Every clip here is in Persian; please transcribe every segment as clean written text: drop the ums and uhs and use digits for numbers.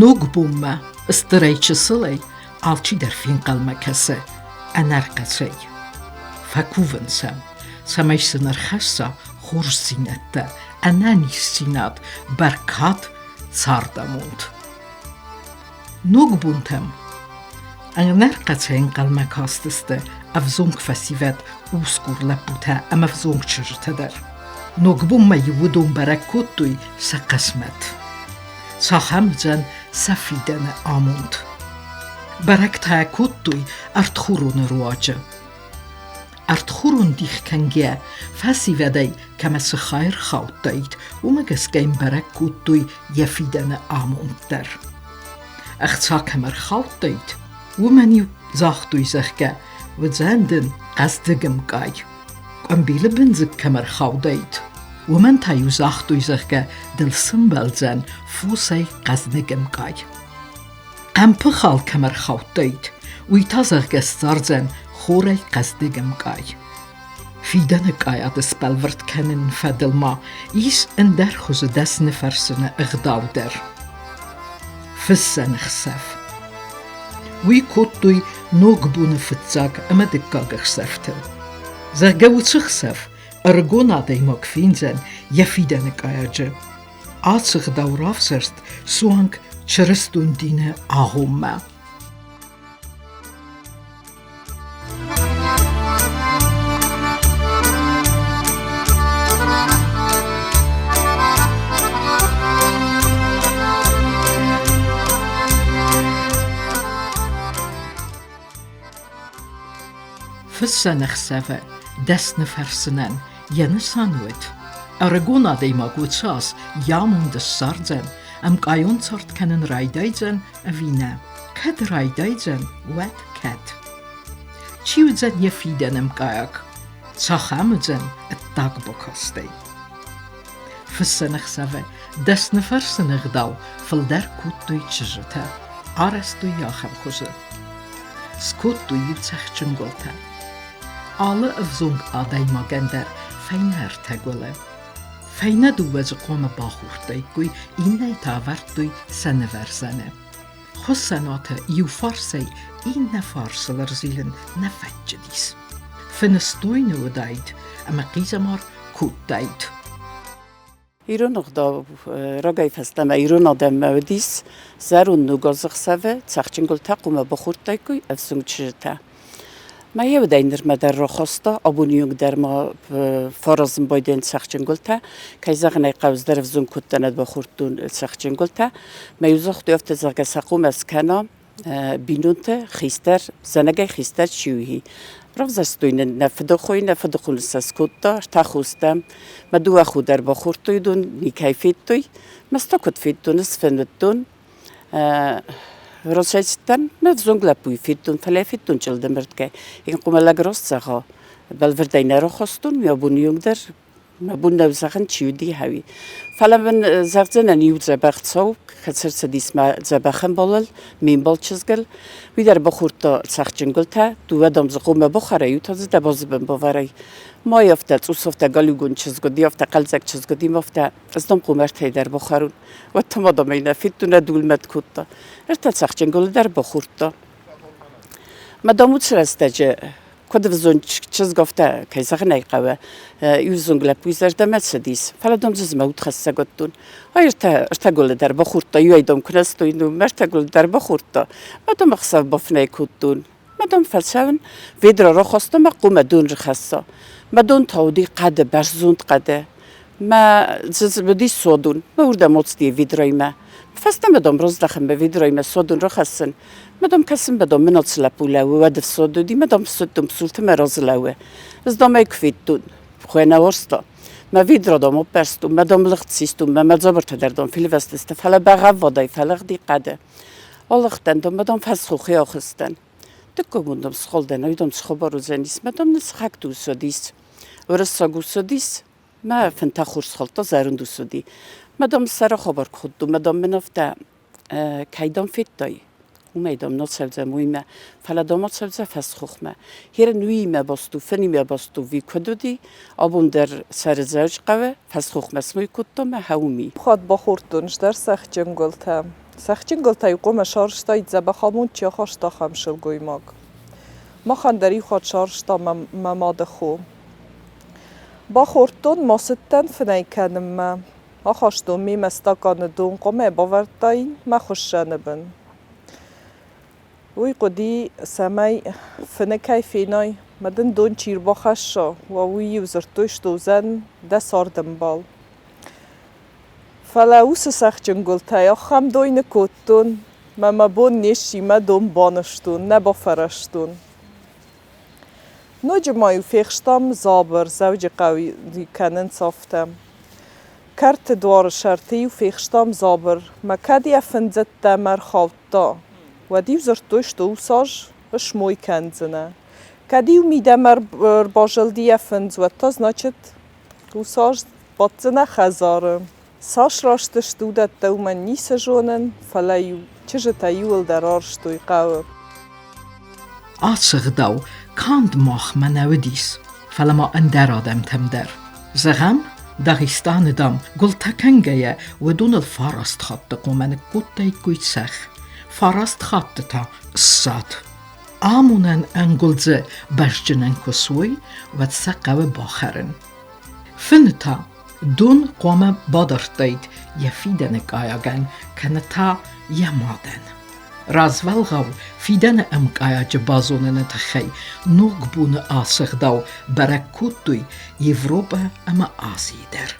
Nogbomme, ستريتش صلي alçı derfin kalmakası, enerkası. Fakuvensem, samaysınır xassa, xor zinette, enani sinat, berkat, sardamund. Nogbuntem, enerkasın kalmakastıstı, avzong fasivet, uskur leputa, am avzong çırtıdır. Nogbumme yudum berekuttuy, sa qismet. Sahamzen safidene amund. Berekta kuttuy artxurun ruacı. Artxurun dixkengiye fasivedey kemesi xayr xawtayt umegesgeim berekuttuy yefidene amund der. Echtsa kemer xawtayt umeni zaxtuy zechge ve zenden qazdigim qay. Ambile binzik kemer xawtayt. ومن تایو زاختوی زخگه دل سنبال زن فوسی قزنگم قای. ام پخال کمر خوت دید وی تازخگه ستار زن خوری قزنگم قای. فیدن قای ادس بلورد کنن فدل ما ایس اندر خوز دست نفرسن اغداو در. فسن خسف. وی کتوی نوگبون فتزاگ اما دکاگ خسفته. زخگه و چه خسف؟ Argona dejmok finzen, jefidene kajadje. Atsig daurafserst, suang čerstundine ahumma. Fyssenech seve, desne fersenen, Jene sanuit. Aragona dejma gutsas, jamundes sardzen, am kajonsart kenen raidaizen, a vina. Ket raidaizen, wet ket. Tjiudzen jefiden am kajak. Tsachamuzen, et dagbokastei. Fyssenech save, desne versenech dal, valder kuttui tjizete. Arestu jachem kuze. Skuttu jutsech tjungolta. Alle avzong adayma gender, Fijner tegwele. Fijne duwez qome baxurtay kuy inay tavartuy sene versene. Xossanate ju farsay inne farsalar zilen nefetjedis. Finestoyne udayt, ama qizamar kuttayt. ایران اقدا رگای فستم ایران آدم مودیس زرون نگازخ سوه تخچینگل تقوم بخورد تایکوی افسونگ چرته. ما یه وداینر مدر را خواسته آبونیونگ در ما فرازم بایدن تخچینگل تا که زغنای قوز در افزون کتند بخوردون تخچینگل تا ما یوزخ دیافت زغگ سقوم از کنا بینونت خیستر زنگای خیستر چیویی. رفض استوین نفد خوی نفد خلص اسکوتا تخوستم مدو خود در بخورتوی دون نیکیفیت توی مستقط فیت دون اسفند دون راسیستن مفزونگ لپوی فیت دون فلافیت دون چلدم برد که این قوم لگراست زها بالوردین را خواستون میابونیونگ در مبون نوزخن چیودی هوی فلا من زغزن نیود زبخت سو خسر سدیس ما زبخن بالل مین بال چزگل وی در بخورتا سخچنگل تا دو دام زقوم بخوره یو تازه دباز بن باوری ما یافته اوسفته گالوگون چزگدی یافته قلزک چزگدی مافته از دام قومر تی در بخورون و تمام مینا فیتونه دول مد کوتا ارتل سخچنگل در بخورتا مداموت سرستجه کد وزن چیز گفته که زغنای قوه یوزونگ لپویزر دمت سدیس فلادم زز موت خسته گدون ارتا گل در بخورتا یوی دم کنستوی نو مرتا گل در بخورتا مدام خسته بافنای کدون مدام فلسفن ویدرا را خواستم قوم دون رخصا مدون تاودی قده برزوند قده ما زز بدی سودون ما ورده موتی ویدرای ما فستم مدام روز دخم به ویدرای ما سودون رخصن مدام کسیم بدم منات سلپوله و ود سودی مدام سودم سولت مراز لوه از دام اکفید دون خوانه ورستا ما ویدرا دام برستم مدام لخت سیستم ما مزابرت دردم فیل وستست فلا بغاو ودای فلق دی قده آلختن دام مدام فسخوخی آخستن دکوموندم سخالدن ایدام سخبارو زنیس مدام نسخک دو سودیس ورساگو سودیس ما فنتاخور سخالتا زرون دو سودی مدام سر خبر خود مدام منافته کیدام فیت دای وميدام نصفزة مهمة فلا دامات سبزة فسخوخمة هير نوي ما باستو فني ما باستو في كدودي أبون در سر زوج قوة فسخوخمة اسمي كتو ما هومي خود بخورتونش در سخ جنگلتم سخچین گلتای قوم شارشتای زبخامون چیا خوشتا خمشل گویماگ ما خندری خود شارشتا مماد خو با خورتون ما ستن فنای کنم ما خوشتون می مستاکان دون قومه باوردای ما خوششانه بن وی قدی سمی فنکای فینای مدن دون چیر باخشا و وی یوزرتوش دوزن ده ساردم بال فلاوس سخچین گلتای خم دوین کتون ما بون نیشی ما دون بانشتون نبا فرشتون نوج مایو فیخشتم زابر زوج قوی کنن صافتم کرت دوار شرطی و فیخشتم زابر ما کدی افنزت دمر خوابتا و دیو زرتوش دو ساج شموی کنزنه کدیو میدمر باجلدی افنز و تاز ناچت و ساج باتزنه خزارم ساش راشتش دودت دو من نیس جونن فلیو چجت ایول در آرشتوی قوه Atsig kand mach manawdis falama andar adam tamdar zagam Dagestان dam gultakangaya ودون الفرست خط قومن قطعی کویتسخ فرست خط تا سات آمونن انگلزه بشجنن کسوی و تسقو باخرن فنتا دون قوم بادرتاید یفیدن قایگن کنتا یمادن رازولغاو فیدن امقایج بازونن تخی نوگ بون آسخ داو برکوتوی یوروپا اما آسی در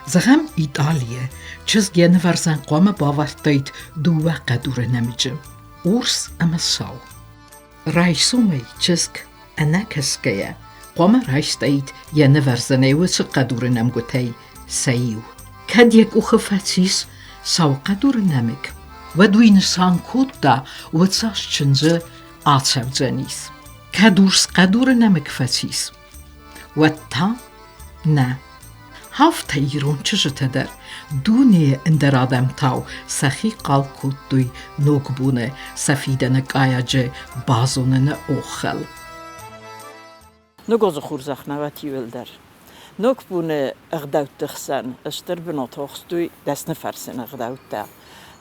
زغم ایتالیه چیز گین ورزن قوم باورتاید دوه قدور نمیجم اورس اما ساو رایسومی چیزک انکسکیه قوم رایستاید ین ورزنه و سو قدور نمگوتای سایو کد یک اوخ فتیس ساو قدور نمک و دوین سان کوتا و تساش چنزه آتسو زنیس کدورس قدور نمک فتیس و تا نه هفته ایرون چشته در دونه اندر آدم تاو سخی قال کودوی نوگبونه سفیدن قایجه بازونن اوخل نگوز خورزخ نواتی ولدر نوگبونه اغداوت تخسن اشتر بناتوخستوی دست نفرسن اغداوت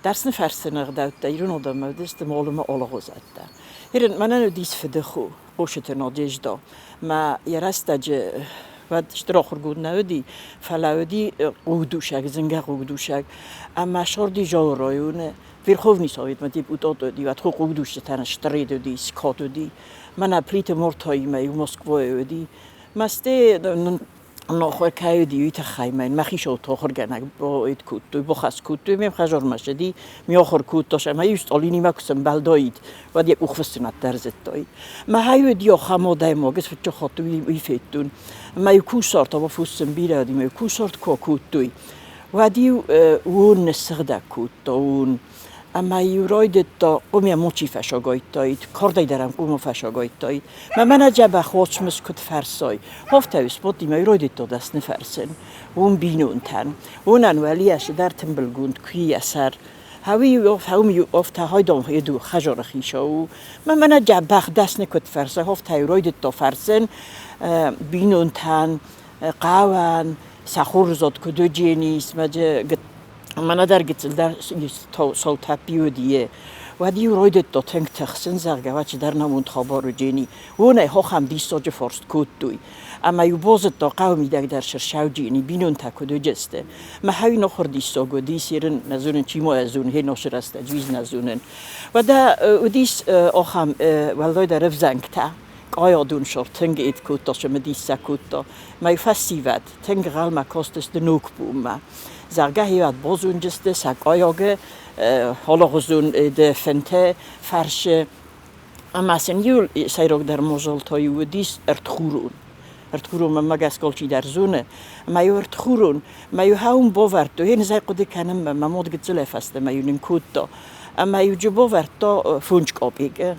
درس نفرسن اغداوت ایرون آدم مودست معلومه آلغوزد در هرن منو دیس فدخو قوشت نادیج دا ما یرستج و اشتراخور گود نودی فلاودی قودوشک زنگه قودوشک اما شاردی جا رایونه ویرخوف نیساوید مدی بوداد دادی و تخو قودوش تن اشتری دادی سکات دادی من اپلیت مرتایی می و مسکوای دادی مسته ناخور که دیوی تخیمین مخیش اتاخر گنگ با اید کود توی بخص کود توی میم خجار مشدی می آخر کود داشت اما یوست آلینی مکسم بلدایید و دیگه اخفستنت درزت دایید ما هایو دیا خماده ماگس فچه خاطوی ایفتون ما یو کوسارت با فوسم بیره دی ما یو کوسارت کود توی و دیو اون نسخده کود اون اما یورایدت تا قومی موچی فشاگایت داید کاردای درم قوم فشاگایت داید من جبه خوش مسکت فرسای هفته اسپوتی ما یورایدت تا دست نفرسن اون بینون تن اون انوالیش در تنبلگوند کی اثر هاوی افته های دام دو خجار خیشا و من جبه دست نکت فرسای هفته یورایدت تا فرسن بینون تن قوان سخور زاد کدو جینیس من در گیتل در صوت بیودیه و دیو رویدت تا تنگ تخسن زرگه و چه در نموند خبارو جینی اونه ها هم دیستاج فرست کود دوی اما یو بازت تا قومی در شرشاو جینی بینون تا کدو جسته ما هاوی نخور دیستاگو دیسیرن نزونن چی ما ازون هی ناشر است جویز نزونن و دا دیس آخم ولدای در رف زنگ تا آیا دون شر تنگ اید کود تا شما دیستا کود تا ما یو فستیوت تنگ غلما کاستش دنوک بوم زرگه هیوت بازون جسته سکایاگه حالا غزون ده فنته فرش اما سن یول سیراگ در موزال تایی و دیس ارتخورون من مگس کالچی در زونه ما یو ارتخورون ما یو هاون باورد و هین زای قده کنم ما مود گتزله فسته ما یو نمکود دا اما یو جو باورد دا فونج کابیگه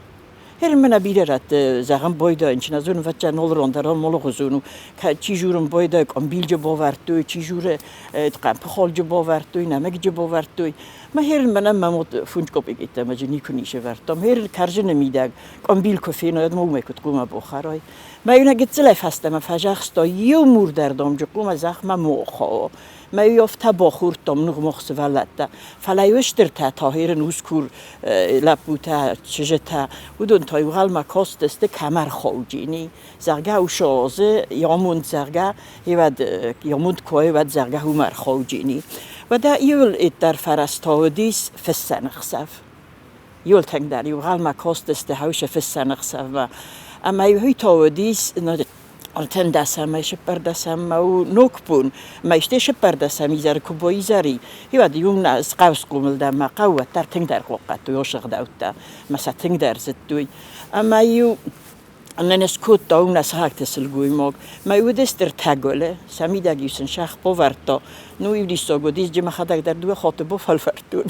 هر من بیره رد زغم بایدا اینچ نزون و چه نول راندران مال غزونو که چی جورم بایدا کام بیل جو باورد توی چی جوره تقام پخال جو باورد توی نمک جو باورد توی ما هر من ممود فونج کپی گیتم اجی نیکنیشه وردم هر کرجه نمیده کام بیل کفی ناید مو میکد قوم بخارای ما یونه گت زلف هستم فجخ ستا یو مور دردم جو قوم زخم موخا ما يفتا بخور تام نغمخ سوالتا فلا يشتر تا تاهر نوسكور لبوتا چجتا ودون تا يغال ما كاست است کمر خوجینی زرگه و شازه یاموند زرگه هیود یاموند کوه هیود زرگه و مر خوجینی و دا يول اتر فرستاودیس فسنخسف يول تنگ در يغال ما كاست است هاوش فسنخسف ما اما يهوي تاودیس آرتن دستم میشه پردسم و نکبون میشته ش پردسم ایزار کبوی زاری هیواد یون از قوس قومل دم قوت در تنگ در قوقت و یوشق داوتا مثلا تنگ در زد دوی اما یو ننس کود داون از هاک تسلگوی ماگ ما یو دستر تگله سمیده گیسن شخ پوورتا نو یو دیساگودیز جم خداک در دو خاطب فلفرتون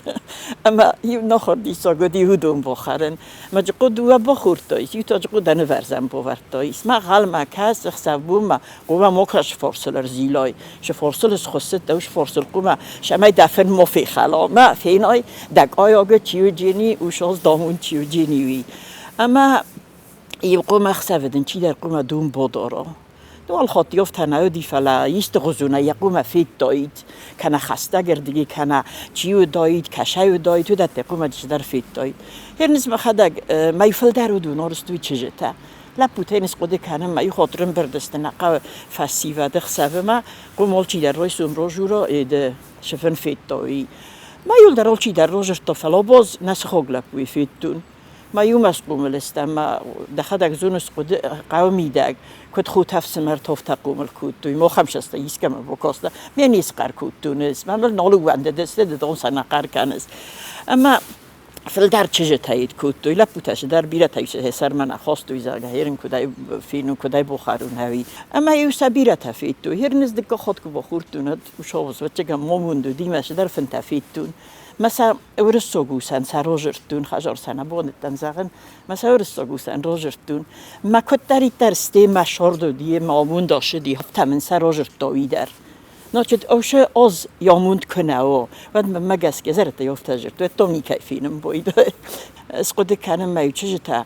اما یو نخور دیساگودی هودون بخورن ما جقو دو بخورتایس یو تا جقو دن ورزم پوورتایس ما غال ما کس خسبوم ما قوما موکش فرسلر زیلای ش فرسلس خست دوش فرسل قوما شما دفن مفی خلا ما فینای دک آیاگه چیو جینی و شاز دامون چیو جینی وی اما يبقوا ما خسافدن شي دار قوما دوم بودورا دو الخط يفتنا يدي فلا يستغزونا يقوم في الدايد كان خسته گردگی كان چيو دايد كشايو دايد و دت قوما در في الدايد هرنز ما خدق ما يفل دارو دو نورستوي چجتا لا بوتينس قد كان ما يخاطرن بردستنا قا فسيفا دخسافه ما قومول چي در رويسون روجورا ايد شفن في الدايد ما يول در چي در روجر طفلا باز نسخوغلا بوي في الدون ما يوم أسقوم الاستم ما دخلك زونس قد قومي داق كنت خوت هفس مرتوف تقوم الكوتو ما خمسة استيس كم بوكاستا مين يسقر كوتو نس ما مل نالو عند دست دون سنة قار كنس أما في الدار تجت هيد كوتو لا بوتاش دار بيرة تيجي هسر من أخاستو إذا هيرن كداي فينو كداي بخارون هاوي أما يوسا بيرة تفيتو هيرنز دك خدك بخورتون وشوز وتجا موموندو ديماش در فن تفيتون مثلا ورسوگوسن سراجرتون خجار سنه بودن زغن مثلا ورسوگوسن راجرتون ما کتری ترسته مشارد دیه مامون داشته دی هفتمن سراجرت داویدر ناچت اوشه از یاموند کنه و بعد مگس که زرت یافته جرت و تو میکیفینم باید اسقد کنم میوچه تا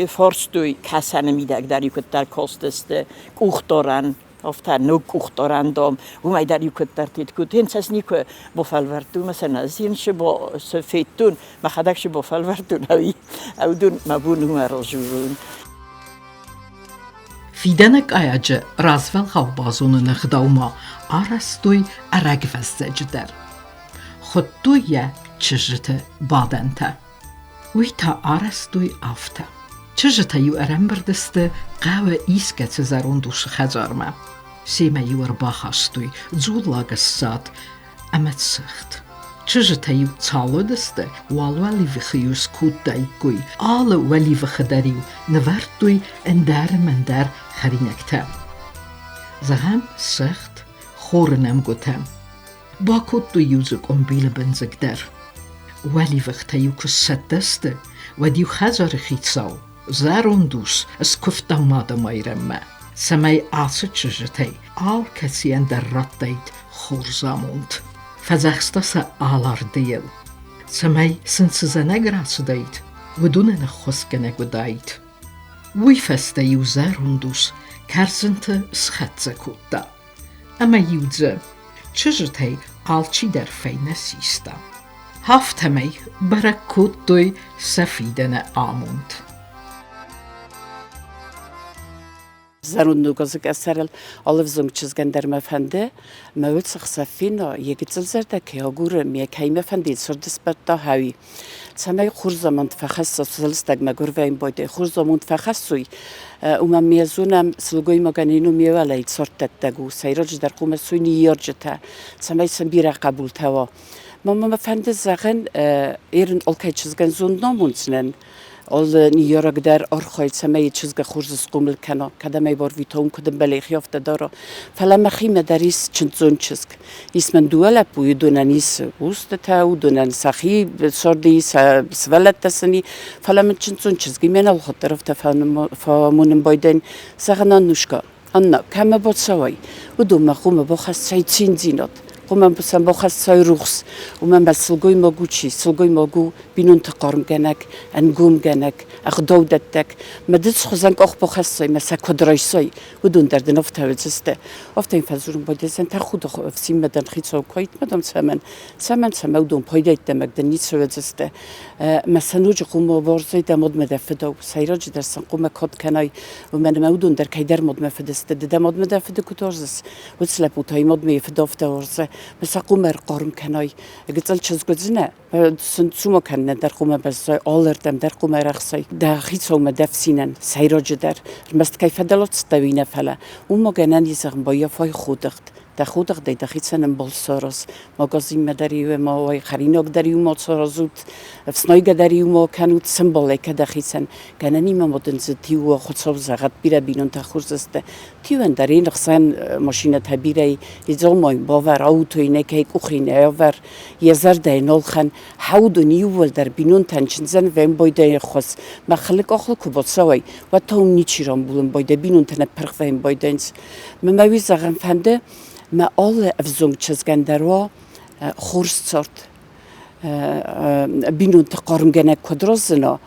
فارس توی کسان میدک داری کتر کاست است کوخ دارن افتاد نو کوخ دارن دام و می داری کتر تید کت هن سنی که بافلورتون مثلا زینش با سفیدتون ما خداش بافلورتون هایی او دون مبون مرزون فیدنک ایاج رازول خوابازون نخداوما آرستوی ارگفزج در خودتوی چجت بادنته وی تا آرستوی آفته چجت یو ارم بردسته قوه ایسکه زرون دوش خجارمه سیمه یو ارباخستوی زولاگ ساد امت سخت چجت یو چالو دسته والوالی وخیوس کود دایگوی آل ولی وخدریو نوردوی اندر مندر خرینکته زغم سخت خورنم گوتم با کود دو یوزک بیل بنزک در ولی وقت یو کست دسته و دیو خزار خیتساو زرون دوس از کفت ماده مایرمه سمی آسه چجتی آل کسی اندر رد دید خور زاموند فزخستا سا آلار دیل سمی سنسزه نگراس دید و دونه نخوسکه نگو دید وی فسته یو زرون دوس کرزنت سخطزه کود اما یوزه چجتی آل چی در فینه سیستا هفتمی برا کود دوی سفیدن آموند زرون نوگازک اثرل آلف زنگ چیزگن در مفنده موت سخصفینا یکی زلزرده که هاگور میکهی مفنده سردس برده هاوی سمای خورزمان تفخص سلستگ مگر ویم باید خورزمان تفخصوی من میزونم سلگوی مگنینو میوالای سرت دگو سیراج در قوم سوی نیارجته سمای سنبیره قبول توا مفنده زغن ایرن آلکای چیزگن زون نامونسنن آل نیارگ در آرخای سمی چیزگ خورز قومل کنا کدام بار ویتون کدام بلیخی افته داره فلما خیم دریس چندزون چیزگ اسم دوله پوی دونن ایس اوست تا و دونن سخی سردی سوالت تسنی فلما چندزون چیزگی من الخطر افته فامونم بایدن سخنان نوشکا آن کم بود سوای و دوم خوم با خست سعید زینات قوم بسم بخس سایروخس و من بسلگوی ماگو چی سلگوی ماگو بینون تقارم گنک انگوم گنک اخدودتک مدرس خزانک آخ بخس سای مثل کدرای سای و دون درد نفت هوجسته افت این فزورم باید زن تخود افسیم مدن خیلی کایت مدام سمن سمودون پایدایت دمک دنیت هوجسته مثلا نوج قوم وارزای دماد مدفدا و سیراج درسن قوم کات کنای و من مودون در کیدر مد مفدسته دماد مدفدا کتارزس و سلپوتای مد میفدافته ورزه مثلا قوم قارم کنای قتل چیز گذنه سنتوما کنه در قوم بس آلردم در قوم رخصای در خیلی مدفسینن سیراج در مست کیف دلات استوینه فلا و ما جنن یزم با یافای خودت در خودت دی دخیل سنم بالسارس مغازین مداری و ما وای خریناک داری و ما سارزود فسنایگ داری و ما کنود سمبله که دخیل سن جننی ما مدن زدی و خود صاب زغت بیره بینون تخورز است تیون در این رخصان ماشین تبیره یزامای باور آوتوی نکه کوخینه آور یزر دینال خن حود و نیول در بینون تنچنزن و این باید خواست مخلق آخل کبات سوی و تا اون نیچیران بودن باید بینون تنه پرخ و این باید مموی زغن فنده ما آل افزونگ چزگندروا خورست سرد بینون تقارم گنه کدرازنا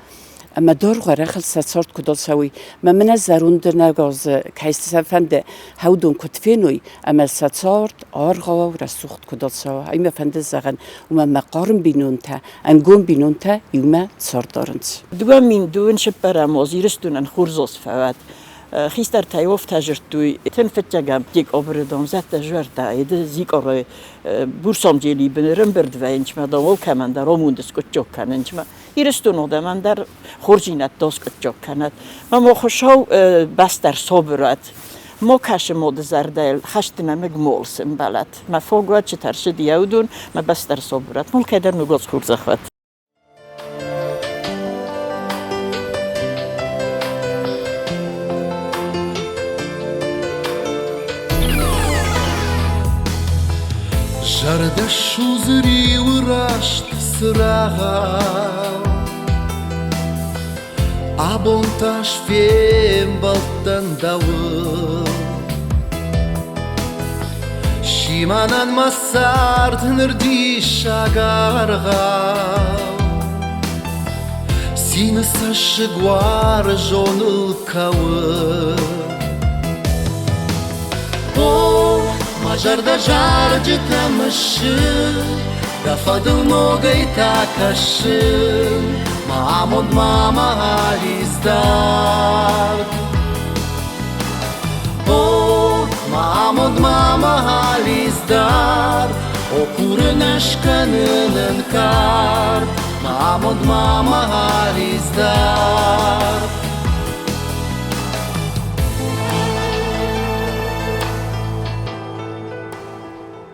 اما دار غره خل سرد کدال سوی ما من زروند نگاز کیست سفنده هودون کتفینوی اما سرد آرغا و رسوخت کدال سوا اما فنده زغن و ما مقارم بینون تا انگون بینون تا یوم سرد دارند دو من دون شپرم وزیرستون خورزاس فواد خیستر تایوف تجربی تنفتجم یک آبردان زد تجربه تاید زیک آره بورسام جلی بنرم برد و اینچ ما داول کمان در آموندس کجا کننچ ما ایرستون آدم من در خورجینت داس کجا کند ما خوشاو بس در صبرات ما کاش مود زردل خشت نمک مولسم بلد ما فوقات چه ترشد یودون ما بس در صبرات مول کدر نگاز خورد زخوت Жарда шузри урашт сраға Абонташ фем балттан дауы Шиманан масард нырди шагарға Сины сашы гуар жоныл кауы Majarda jarde tamaşı Da fadıl mogay takaşı Mahmud mama halizdar Oh Mahmud mama halizdar Okurun aşkanının kar Mahmud mama halizdar